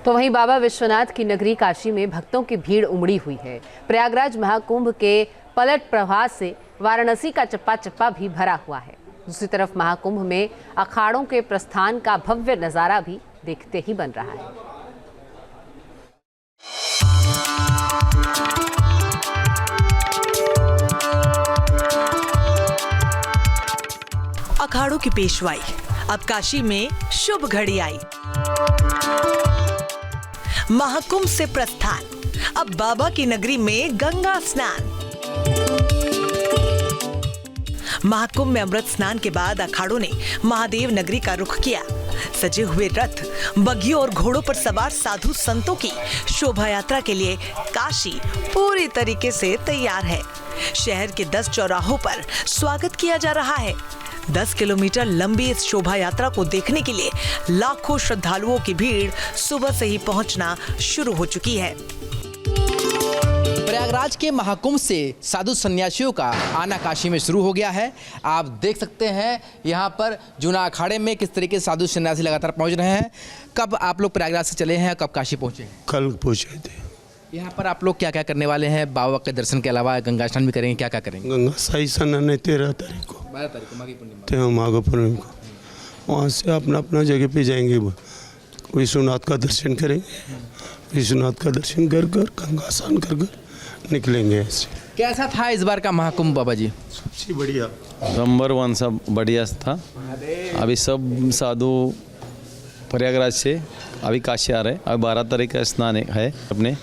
तो वहीं बाबा विश्वनाथ की नगरी काशी में भक्तों की भीड़ उमड़ी हुई है। प्रयागराज महाकुंभ के पलट प्रवाह से वाराणसी का चप्पा चप्पा भी भरा हुआ है। दूसरी तरफ महाकुंभ में अखाड़ों के प्रस्थान का भव्य नजारा भी देखते ही बन रहा है। अखाड़ों की पेशवाई, अब काशी में शुभ घड़ी आई। महाकुंभ से प्रस्थान, अब बाबा की नगरी में गंगा स्नान। महाकुंभ में अमृत स्नान के बाद अखाड़ों ने महादेव नगरी का रुख किया। सजे हुए रथ, बग्घियों और घोड़ों पर सवार साधु संतों की शोभा यात्रा के लिए काशी पूरी तरीके से तैयार है। शहर के 10 चौराहों पर स्वागत किया जा रहा है। 10 किलोमीटर लंबी इस शोभा यात्रा को देखने के लिए लाखों श्रद्धालुओं की भीड़ सुबह से ही पहुंचना शुरू हो चुकी है। प्रयागराज के महाकुंभ से साधु सन्यासियों का आना काशी में शुरू हो गया है। आप देख सकते हैं यहाँ पर जूना अखाड़े में किस तरीके से साधु सन्यासी लगातार पहुँच रहे हैं। कब आप लोग प्रयागराज से चले हैं, कब काशी पहुँचे? कल पहुँचे थे। यहाँ पर आप लोग क्या क्या करने वाले हैं? बाबा के दर्शन के अलावा गंगा स्नान भी करेंगे, क्या क्या करेंगे? गंगा साई स्नान है 13 तारीख को, 12 तारीख को माघी पूर्णिमा को। वहाँ से अपना अपना जगह पे जाएंगे, विश्वनाथ का दर्शन करेंगे। विश्वनाथ का दर्शन कर कर गंगा स्नान कर कर निकलेंगे ऐसे। कैसा था इस बार का महाकुंभ बाबा जी? सबसे बढ़िया, नंबर 1 सब बढ़िया था। अभी सब साधु प्रयागराज से अभी काशी आ रहे हैं। अभी 12 तारीख का स्नान है अपने।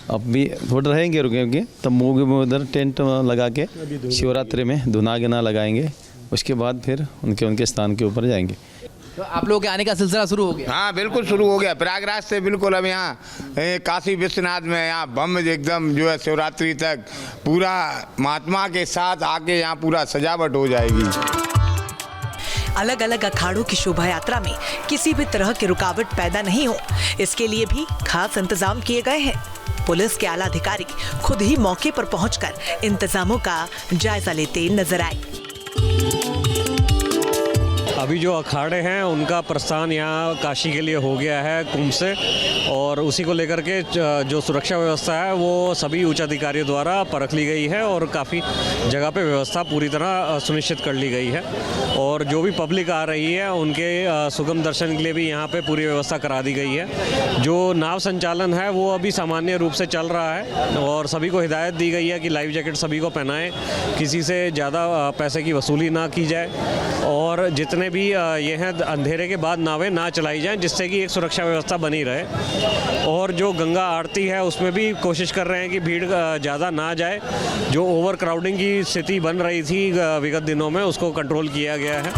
अब भी थोड़ा रहेंगे, रुकेंगे, तब मूवी में उधर टेंट लगा के शिवरात्रि में धुना गिना लगाएंगे। उसके बाद फिर उनके स्थान के ऊपर जाएंगे। तो आप लोगों के आने का सिलसिला शुरू हो गया? हाँ, बिल्कुल शुरू हो गया। प्रयागराज से बिल्कुल अब यहाँ काशी विश्वनाथ में यहाँ बम एकदम जो है शिवरात्रि तक पूरा महात्मा के साथ आके यहाँ पूरा सजावट हो जाएगी। अलग अलग अखाड़ों की शोभा यात्रा में किसी भी तरह की रुकावट पैदा नहीं हो, इसके लिए भी खास इंतजाम किए गए हैं। पुलिस के आला अधिकारी खुद ही मौके पर पहुंचकर इंतजामों का जायजा लेते नजर आए। अभी जो अखाड़े हैं उनका प्रस्थान यहाँ काशी के लिए हो गया है कुंभ से, और उसी को लेकर के जो सुरक्षा व्यवस्था है वो सभी उच्च अधिकारियों द्वारा परख ली गई है और काफ़ी जगह पे व्यवस्था पूरी तरह सुनिश्चित कर ली गई है। और जो भी पब्लिक आ रही है उनके सुगम दर्शन के लिए भी यहाँ पे पूरी व्यवस्था करा दी गई है। जो नाव संचालन है वो अभी सामान्य रूप से चल रहा है और सभी को हिदायत दी गई है कि लाइफ जैकेट सभी को पहनाएं, किसी से ज़्यादा पैसे की वसूली ना की जाए, और जितने भी ये हैं अंधेरे के बाद नावें ना चलाई जाएं, जिससे कि एक सुरक्षा व्यवस्था बनी रहे। और जो गंगा आरती है उसमें भी कोशिश कर रहे हैं कि भीड़ ज़्यादा ना जाए। जो ओवर क्राउडिंग की स्थिति बन रही थी विगत दिनों में, उसको कंट्रोल किया गया है।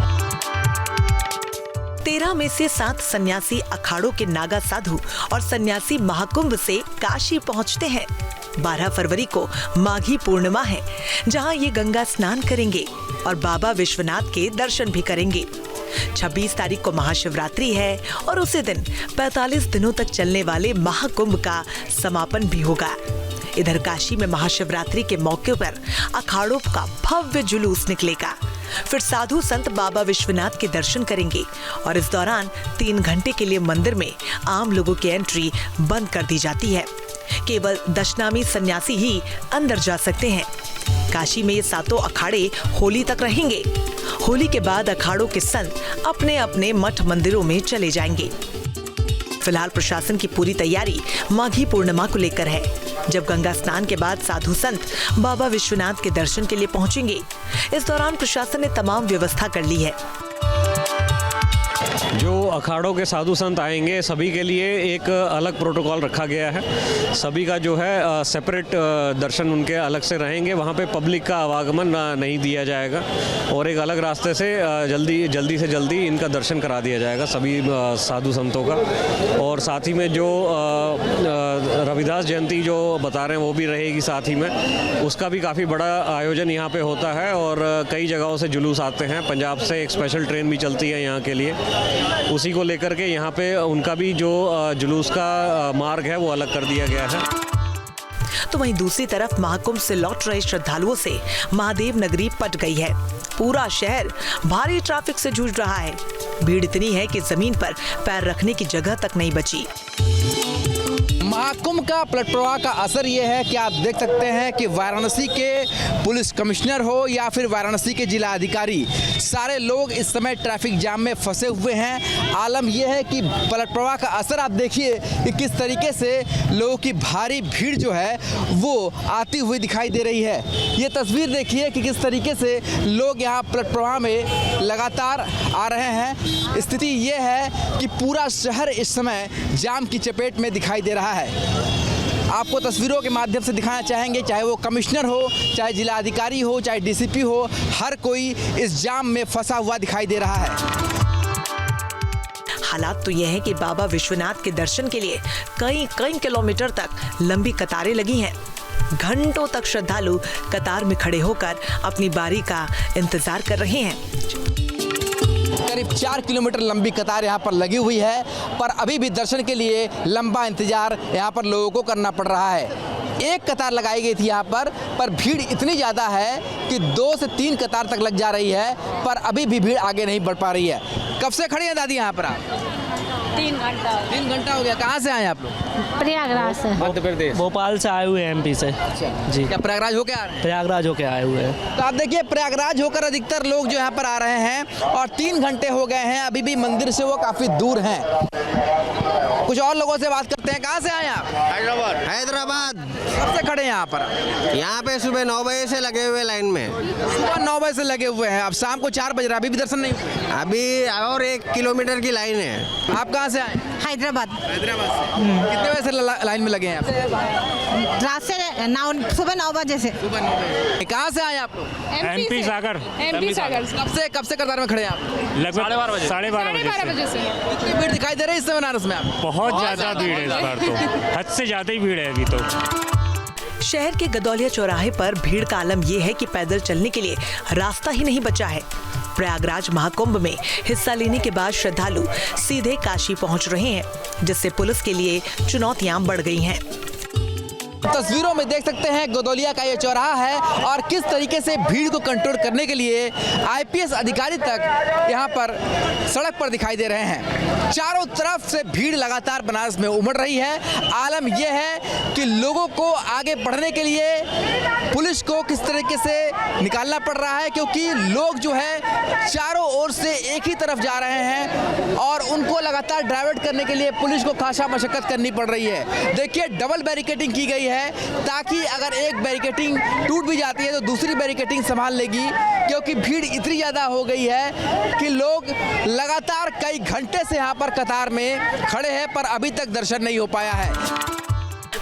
13 में से 7 सन्यासी अखाड़ों के नागा साधु और सन्यासी महाकुंभ से काशी पहुंचते हैं। 12 फरवरी को माघी पूर्णिमा है, जहां ये गंगा स्नान करेंगे और बाबा विश्वनाथ के दर्शन भी करेंगे। 26 तारीख को महाशिवरात्रि है और उसी दिन 45 दिनों तक चलने वाले महाकुंभ का समापन भी होगा। इधर काशी में महाशिवरात्रि के मौके पर अखाड़ों का भव्य जुलूस निकलेगा। फिर साधु संत बाबा विश्वनाथ के दर्शन करेंगे और इस दौरान 3 घंटे के लिए मंदिर में आम लोगों की एंट्री बंद कर दी जाती है। केवल दशनामी सन्यासी ही अंदर जा सकते हैं। काशी में ये 7 अखाड़े होली तक रहेंगे। होली के बाद अखाड़ों के संत अपने अपने मठ मंदिरों में चले जाएंगे। फिलहाल प्रशासन की पूरी तैयारी माघी पूर्णिमा को लेकर है, जब गंगा स्नान के बाद साधु संत बाबा विश्वनाथ के दर्शन के लिए पहुंचेंगे। इस दौरान प्रशासन ने तमाम व्यवस्था कर ली है। जो अखाड़ों के साधु संत आएंगे सभी के लिए एक अलग प्रोटोकॉल रखा गया है। सभी का जो है सेपरेट दर्शन उनके अलग से रहेंगे। वहाँ पे पब्लिक का आवागमन नहीं दिया जाएगा और एक अलग रास्ते से जल्दी से जल्दी इनका दर्शन करा दिया जाएगा सभी साधु संतों का। और साथ ही में जो रविदास जयंती जो बता रहे हैं वो भी रहेगी साथ ही में। उसका भी काफ़ी बड़ा आयोजन यहाँ पे होता है और कई जगहों से जुलूस आते हैं। पंजाब से एक स्पेशल ट्रेन भी चलती है यहाँ के लिए। उसी को लेकर के यहाँ पे उनका भी जो जुलूस का मार्ग है वो अलग कर दिया गया है। तो वहीं दूसरी तरफ महाकुंभ से लौट रहे श्रद्धालुओं से महादेव नगरी पट गई है। पूरा शहर भारी ट्रैफिक से जूझ रहा है। भीड़ इतनी है कि जमीन पर पैर रखने की जगह तक नहीं बची। महाकुंभ का पलट प्रवाह का असर ये है कि आप देख सकते हैं कि वाराणसी के पुलिस कमिश्नर हो या फिर वाराणसी के जिला अधिकारी, सारे लोग इस समय ट्रैफिक जाम में फंसे हुए हैं। आलम यह है कि पलट प्रवाह का असर आप देखिए कि किस तरीके से लोगों की भारी भीड़ जो है वो आती हुई दिखाई दे रही है। ये तस्वीर देखिए कि किस तरीके से लोग यहाँ पलट प्रवाह में लगातार आ रहे हैं। स्थिति ये है कि पूरा शहर इस समय जाम की चपेट में दिखाई दे रहा है। आपको तस्वीरों के माध्यम से दिखाना चाहेंगे, चाहे वो कमिश्नर हो, चाहे जिला अधिकारी हो, चाहे डीसीपी हो, हर कोई इस जाम में फंसा हुआ दिखाई दे रहा है। हालात तो यह है कि बाबा विश्वनाथ के दर्शन के लिए कई किलोमीटर तक लंबी कतारें लगी हैं। घंटों तक श्रद्धालु कतार में खड़े होकर अपनी बारी का इंतजार कर रहे हैं। करीब 4 किलोमीटर लंबी कतार यहाँ पर लगी हुई है, पर अभी भी दर्शन के लिए लंबा इंतजार यहाँ पर लोगों को करना पड़ रहा है। एक कतार लगाई गई थी यहाँ पर भीड़ इतनी ज़्यादा है कि 2 से 3 कतार तक लग जा रही है, पर अभी भी भीड़ आगे नहीं बढ़ पा रही है। कब से खड़ी हैं दादी यहाँ पर आप? 3 घंटा हो गया। कहाँ से आए आप लोग? प्रयागराज से। मध्य प्रदेश, भोपाल से आए हुए हैं, एमपी से। जी, क्या प्रयागराज होके आ रहे हैं? प्रयागराज होके आए हुए हैं। तो आप देखिए प्रयागराज होकर अधिकतर लोग जो यहाँ पर आ रहे हैं और 3 घंटे हो गए हैं, अभी भी मंदिर से वो काफ़ी दूर हैं। कुछ और लोगों से बात करते हैं। कहाँ से आए आप? हैदराबाद। कब से खड़े हैं यहाँ पर? यहाँ पे सुबह 9 बजे से लगे हुए लाइन में। सुबह 9 बजे से लगे हुए हैं, अब शाम को 4 बज रहा है, अभी भी दर्शन नहीं हुए? अभी और 1 किलोमीटर की लाइन है। आप कहाँ से आए? हैदराबाद। हैदराबाद से। कितने बजे से लाइन में लगे हैं आप? रात से सुबह 9 बजे से। सुबह 9 बजे। कहाँ से आए आप लोग? एमपी सागर। कब से कतार में खड़े हैं आप? लगभग 12:30 बजे से। कितनी भीड़ दिखाई दे रही है इस समय बनारस में आप? बहुत ज्यादा भीड़ है इस बार, तो हद से ज्यादा ही भीड़ है अभी तो। शहर के गदौलिया चौराहे पर भीड़ का आलम यह है कि पैदल चलने के लिए रास्ता ही नहीं बचा है। प्रयागराज महाकुंभ में हिस्सा लेने के बाद श्रद्धालु सीधे काशी पहुंच रहे हैं, जिससे पुलिस के लिए चुनौतियां बढ़ गई हैं। तस्वीरों में देख सकते हैं गदौलिया का ये चौराहा है और किस तरीके से भीड़ को कंट्रोल करने के लिए आईपीएस अधिकारी तक यहाँ पर सड़क पर दिखाई दे रहे हैं। चारों तरफ से भीड़ लगातार बनारस में उमड़ रही है। आलम यह है कि लोगों को आगे बढ़ने के लिए पुलिस को किस तरीके से निकालना पड़ रहा है, क्योंकि लोग जो है चारों ओर से एक ही तरफ जा रहे हैं और उनको लगातार डाइवर्ट करने के लिए पुलिस को खासा मशक्कत करनी पड़ रही है। देखिए डबल बैरिकेडिंग की गई है ताकि अगर एक बैरिकेडिंग टूट भी जाती है तो दूसरी बैरिकेडिंग संभाल लेगी, क्योंकि भीड़ इतनी ज़्यादा हो गई है कि लोग लगातार कई घंटे से यहाँ पर कतार में खड़े हैं, पर अभी तक दर्शन नहीं हो पाया है।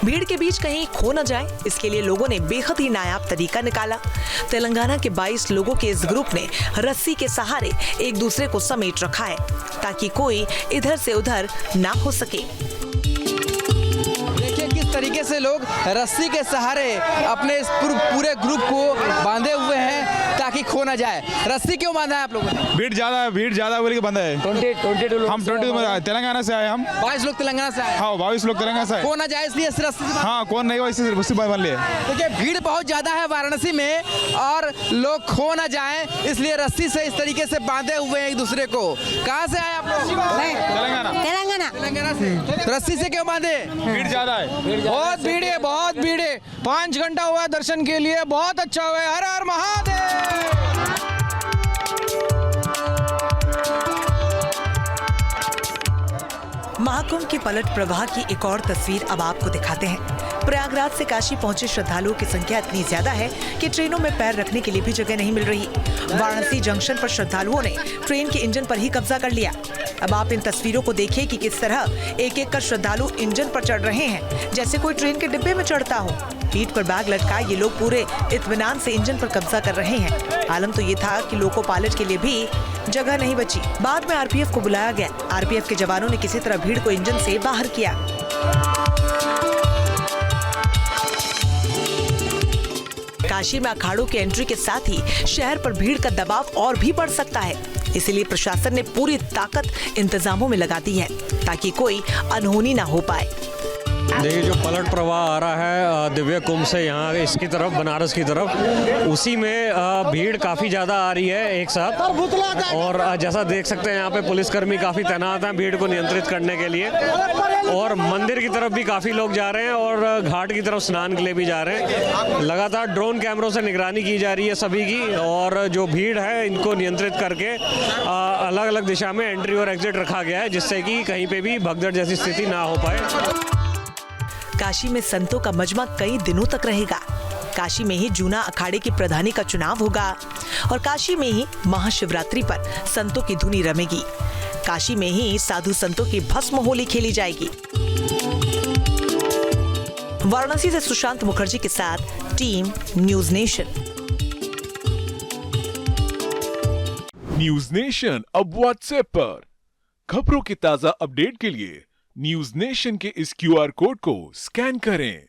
भीड़ के बीच कहीं खो न जाए, इसके लिए लोगों ने बेहद ही नायाब तरीका निकाला। तेलंगाना के 22 लोगों के इस ग्रुप ने रस्सी के सहारे एक दूसरे को समेट रखा है ताकि कोई इधर से उधर ना हो सके। देखिए किस तरीके से लोग रस्सी के सहारे अपने इस पूरे ग्रुप को बांधे हुए हैं ताकि खो ना जाए। रस्सी क्यों बांधा है आप लोगों ने? भीड़ ज्यादा बोल के बंदा है। 22 हम 22 तेलंगाना से आए हम। 22 लोग तेलंगाना से आए। हाँ 22 लोग तेलंगाना से आए। खो ना जाए इसलिए इस रस्सी से हाँ कौन नहीं हुआ इसी रस्सी बन लिए। देखिए भीड़ बहुत ज्यादा है वाराणसी में और लोग खो ना जाएं इसलिए रस्सी से इस तरीके से बांधे हुए हैं एक दूसरे को। कहाँ से आए आप लोग? तेलंगाना से। रस्सी से क्यों बांधे? भीड़ ज्यादा है। बहुत भीड़ है, बहुत भीड़ है। 5 घंटा हुआ दर्शन के लिए, बहुत अच्छा हुआ है। हर हर महादेव। महाकुंभ के पलट प्रवाह की एक और तस्वीर अब आपको दिखाते हैं। प्रयागराज से काशी पहुंचे श्रद्धालुओं की संख्या इतनी ज्यादा है कि ट्रेनों में पैर रखने के लिए भी जगह नहीं मिल रही। वाराणसी जंक्शन पर श्रद्धालुओं ने ट्रेन के इंजन पर ही कब्जा कर लिया। अब आप इन तस्वीरों को देखिए कि किस तरह एक एक कर श्रद्धालु इंजन पर चढ़ रहे हैं, जैसे कोई ट्रेन के डिब्बे में चढ़ता हो। पीठ पर बैग लटकाए ये लोग पूरे इत्मीनान से इंजन पर कब्जा कर रहे हैं। आलम तो ये था कि लोको पायलट के लिए भी जगह नहीं बची। बाद में आरपीएफ को बुलाया गया। आरपीएफ के जवानों ने किसी तरह भीड़ को इंजन से बाहर किया। काशी में अखाड़ों की एंट्री के साथ ही शहर पर भीड़ का दबाव और भी बढ़ सकता है। इसीलिए प्रशासन ने पूरी ताकत इंतजामों में लगा दी है ताकि कोई अनहोनी ना हो पाए। देखिए जो पलट प्रवाह आ रहा है दिव्य कुंभ से यहाँ इसकी तरफ बनारस की तरफ, उसी में भीड़ काफ़ी ज़्यादा आ रही है एक साथ। और जैसा देख सकते हैं यहाँ पे पुलिसकर्मी काफ़ी तैनात हैं भीड़ को नियंत्रित करने के लिए। और मंदिर की तरफ भी काफ़ी लोग जा रहे हैं और घाट की तरफ स्नान के लिए भी जा रहे हैं। लगातार ड्रोन कैमरों से निगरानी की जा रही है सभी की, और जो भीड़ है इनको नियंत्रित करके अलग अलग दिशा में एंट्री और एग्जिट रखा गया है, जिससे कि कहीं पे भी भगदड़ जैसी स्थिति ना हो पाए। काशी में संतों का मजमा कई दिनों तक रहेगा। काशी में ही जूना अखाड़े की प्रधानी का चुनाव होगा और काशी में ही महाशिवरात्रि पर संतों की धुनी रमेगी। काशी में ही साधु संतों की भस्म होली खेली जाएगी। वाराणसी से सुशांत मुखर्जी के साथ team news nation. News nation अब व्हाट्सएप पर खबरों की ताजा अपडेट के लिए न्यूज नेशन के इस QR कोड को स्कैन करें।